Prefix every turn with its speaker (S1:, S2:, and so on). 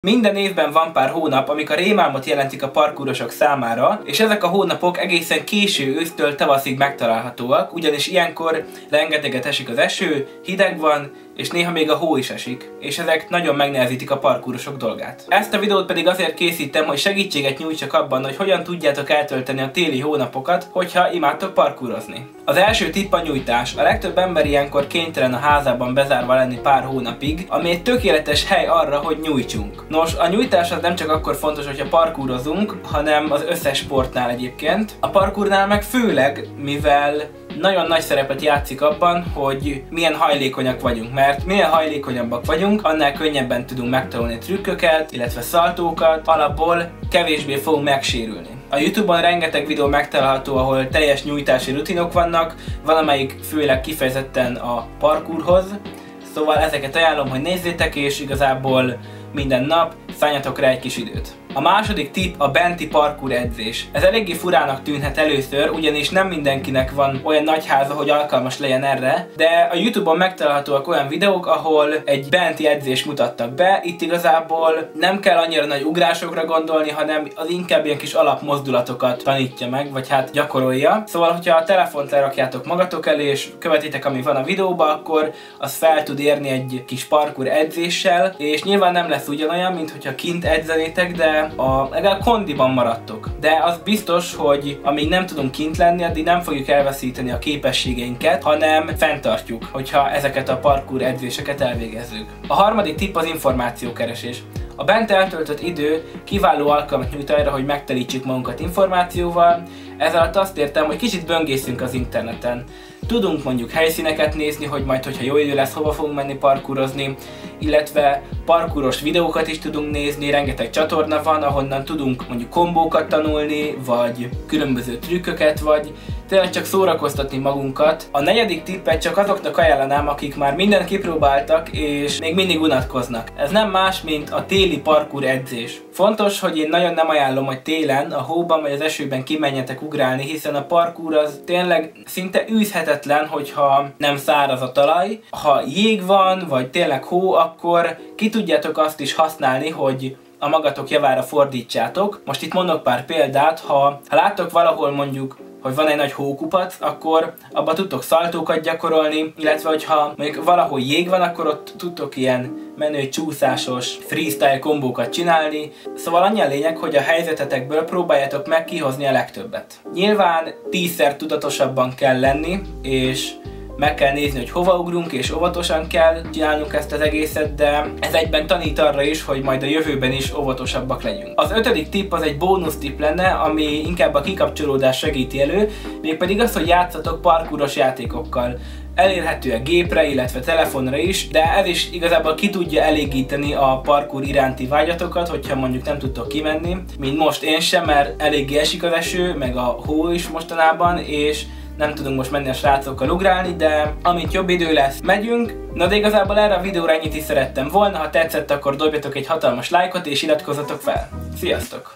S1: Minden évben van pár hónap, amik a rémálmot jelentik a parkourosok számára, és ezek a hónapok egészen késő ősztől tavaszig megtalálhatóak, ugyanis ilyenkor rengeteget esik az eső, hideg van, és néha még a hó is esik, és ezek nagyon megnehezítik a parkourosok dolgát. Ezt a videót pedig azért készítem, hogy segítséget nyújtsak abban, hogy hogyan tudjátok eltölteni a téli hónapokat, hogyha imádtok parkourozni. Az első tipp a nyújtás. A legtöbb ember ilyenkor kénytelen a házában bezárva lenni pár hónapig, ami egy tökéletes hely arra, hogy nyújtsunk. Nos, a nyújtás az nem csak akkor fontos, hogyha parkourozunk, hanem az összes sportnál egyébként. A parkournál meg főleg, mivel nagyon nagy szerepet játszik abban, hogy milyen hajlékonyak vagyunk, mert minél hajlékonyabbak vagyunk, annál könnyebben tudunk megtanulni trükköket, illetve szaltókat, alapból kevésbé fogunk megsérülni. A YouTube-on rengeteg videó megtalálható, ahol teljes nyújtási rutinok vannak, valamelyik főleg kifejezetten a parkourhoz, szóval ezeket ajánlom, hogy nézzétek, és igazából minden nap szálljatok rá egy kis időt. A második tipp a benti parkour edzés. Ez eléggé furának tűnhet először, ugyanis nem mindenkinek van olyan nagy háza, hogy alkalmas legyen erre, de a YouTube-on megtalálhatóak olyan videók, ahol egy benti edzést mutattak be. Itt igazából nem kell annyira nagy ugrásokra gondolni, hanem az inkább ilyen kis alapmozdulatokat tanítja meg, vagy hát gyakorolja. Szóval, hogyha a telefont lerakjátok magatok elé, és követitek, ami van a videóban, akkor az fel tud érni egy kis parkour edzéssel, és nyilván nem lesz ugyanolyan, mint hogyha kint edzenétek, de legalább kondiban maradtok. De az biztos, hogy amíg nem tudunk kint lenni, addig nem fogjuk elveszíteni a képességeinket, hanem fenntartjuk, hogyha ezeket a parkour edzéseket elvégezzük. A harmadik tipp az információkeresés. A bent eltöltött idő kiváló alkalmat nyújt arra, hogy megtelítsük magunkat információval. Ezzel azt értem, hogy kicsit böngészünk az interneten. Tudunk mondjuk helyszíneket nézni, hogy majd, hogyha jó idő lesz, hova fogunk menni parkourozni, illetve parkouros videókat is tudunk nézni, rengeteg csatorna van, ahonnan tudunk mondjuk kombókat tanulni, vagy különböző trükköket, vagy tényleg csak szórakoztatni magunkat. A negyedik tippet csak azoknak ajánlanám, akik már mindent kipróbáltak, és még mindig unatkoznak. Ez nem más, mint a téli parkour edzés. Fontos, hogy én nagyon nem ajánlom, hogy télen, a hóban vagy az esőben kimenjetek ugrálni, hiszen a parkour az tényleg szinte űzhetetlen, hogyha nem száraz a talaj. Ha jég van, vagy tényleg hó, akkor ki tudjátok azt is használni, hogy a magatok javára fordítsátok. Most itt mondok pár példát, ha láttok valahol mondjuk, hogy van egy nagy hókupac, akkor abba tudtok szaltókat gyakorolni, illetve hogyha mondjuk valahol jég van, akkor ott tudtok ilyen menő csúszásos freestyle kombókat csinálni. Szóval annyi a lényeg, hogy a helyzetetekből próbáljátok meg kihozni a legtöbbet. Nyilván 10-szer tudatosabban kell lenni, és meg kell nézni, hogy hova ugrunk, és óvatosan kell csinálnunk ezt az egészet, de ez egyben tanít arra is, hogy majd a jövőben is óvatosabbak legyünk. Az ötödik tipp az egy bónusz tipp lenne, ami inkább a kikapcsolódást segíti elő, mégpedig az, hogy játszatok parkouros játékokkal. Elérhetőek gépre, illetve telefonra is, de ez is igazából ki tudja elégíteni a parkour iránti vágyatokat, hogyha mondjuk nem tudtok kimenni, mint most én sem, mert eléggé esik az eső, meg a hó is mostanában, és nem tudunk most menni a srácokkal ugrálni, de amint jobb idő lesz, megyünk. Na de igazából erre a videóra ennyit is szerettem volna, ha tetszett, akkor dobjatok egy hatalmas lájkot és iratkozzatok fel. Sziasztok!